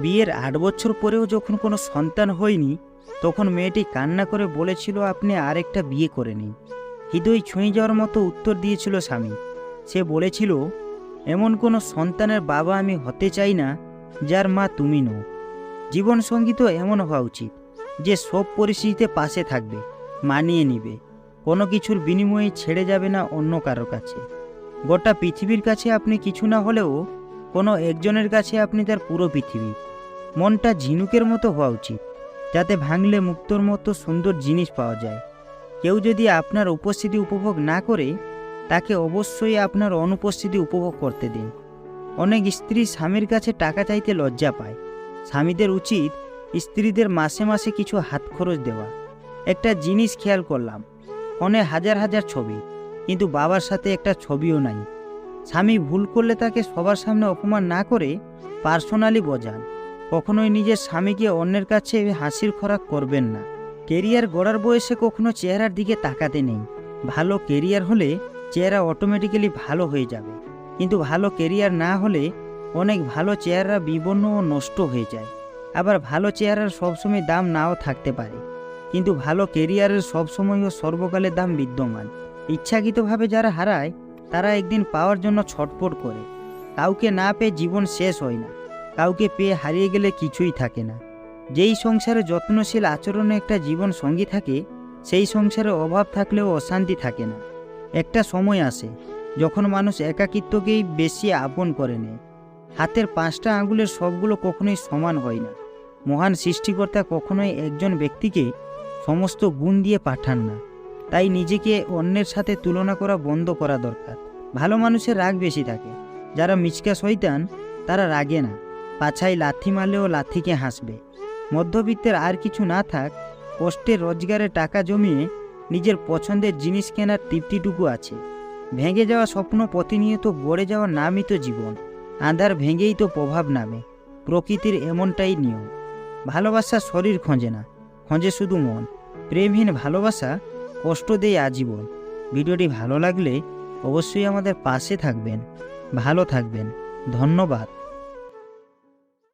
বিয়ের ৮ বছর পরেও যখন কোনো সন্তান হয়নি, তখন মেয়েটি কান্না করে বলেছিল আপনি আরেকটা বিয়ে করে নিন। হৃদয় ছুঁয়ে যাওয়ার মতো উত্তর দিয়েছিল স্বামী। সে বলেছিল, এমন কোনো সন্তানের বাবা আমি হতে চাই না যার মা তুমি নও। জীবনসঙ্গী তো এমন হওয়া উচিত যে সব পরিস্থিতিতে পাশে থাকবে, মানিয়ে নিবে, কোনো কিছুর বিনিময়ে ছেড়ে যাবে না অন্য কারোর কাছে। গোটা পৃথিবীর কাছে আপনি কিছু না হলেও কোনো একজনের কাছে আপনি তার পুরো পৃথিবী। মনটা ঝিনুকের মতো হওয়া উচিত, যাতে ভাঙলে মুক্তোর মতো সুন্দর জিনিস পাওয়া যায়। কেউ যদি আপনার উপস্থিতি উপভোগ না করে, তাকে অবশ্যই আপনার অনুপস্থিতি উপভোগ করতে দিন। অনেক স্ত্রী স্বামীর কাছে টাকা চাইতে লজ্জা পায়। স্বামীদের উচিত স্ত্রীদের মাসে মাসে কিছু হাত খরচ দেওয়া। একটা জিনিস খেয়াল করলাম, ফোনে হাজার হাজার ছবি, কিন্তু বাবার সাথে একটা ছবিও নাই। স্বামী ভুল করলে তাকে সবার সামনে অপমান না করে পার্সোনালি বোঝান। কখনোই নিজের স্বামীকে অন্যের কাছে হাসির খোরাক করবেন না। কেরিয়ার গড়ার বয়সে কখনো চেহারার দিকে তাকাতে নেই। ভালো কেরিয়ার হলে চেহারা অটোমেটিক্যালি ভালো হয়ে যাবে, কিন্তু ভালো কেরিয়ার না হলে অনেক ভালো চেহারা বিবর্ণ ও নষ্ট হয়ে যায়। আবার ভালো চেহারার সবসময় দাম নাও থাকতে পারে, কিন্তু ভালো কেরিয়ারের সবসময় ও সর্বকালে দাম বিদ্যমান। ইচ্ছাকৃতভাবে যারা হারায়, তারা একদিন পাওয়ার জন্য ছটফট করে। কাউকে না পেয়ে জীবন শেষ হয় না, কাউকে পেয়ে হারিয়ে গেলে কিছুই থাকে না। যেই সংসারে যত্নশীল আচরণে একটা জীবন সঙ্গী থাকে, সেই সংসারে অভাব থাকলেও অশান্তি থাকে না। একটা সময় আসে যখন মানুষ একাকিত্বকেই বেশি আপন করে নেয়। হাতের 5টা আঙুলের সবগুলো কখনোই সমান হয় না। মহান সৃষ্টিকর্তা কখনোই একজন ব্যক্তিকে সমস্ত গুণ দিয়ে পাঠান না। তাই নিজেকে অন্যের সাথে তুলনা করা বন্ধ করা দরকার। ভালো মানুষের রাগ বেশি থাকে। যারা মিচকা শয়তান, তারা রাগে না, পাছায় লাথি মারলেও লাথিকে হাসবে। মধ্যবিত্তের আর কিছু না থাক, কষ্টে রোজগারে টাকা জমিয়ে নিজের পছন্দের জিনিস কেনার তৃপ্তিটুকু আছে। ভেঙে যাওয়া স্বপ্ন প্রতিনিয়ত গড়ে যাওয়ার নামই তো জীবন। আঁধার ভেঙেই তো প্রভাব নামে। প্রকৃতির এমনটাই নিয়ম। ভালোবাসা শরীর খোঁজে না, খোঁজে শুধু মন। প্রেমহীন ভালোবাসা কষ্ট দেয় আজীবন। ভিডিওটি ভালো লাগলে অবশ্যই আমাদের পাশে থাকবেন। ভালো থাকবেন। ধন্যবাদ।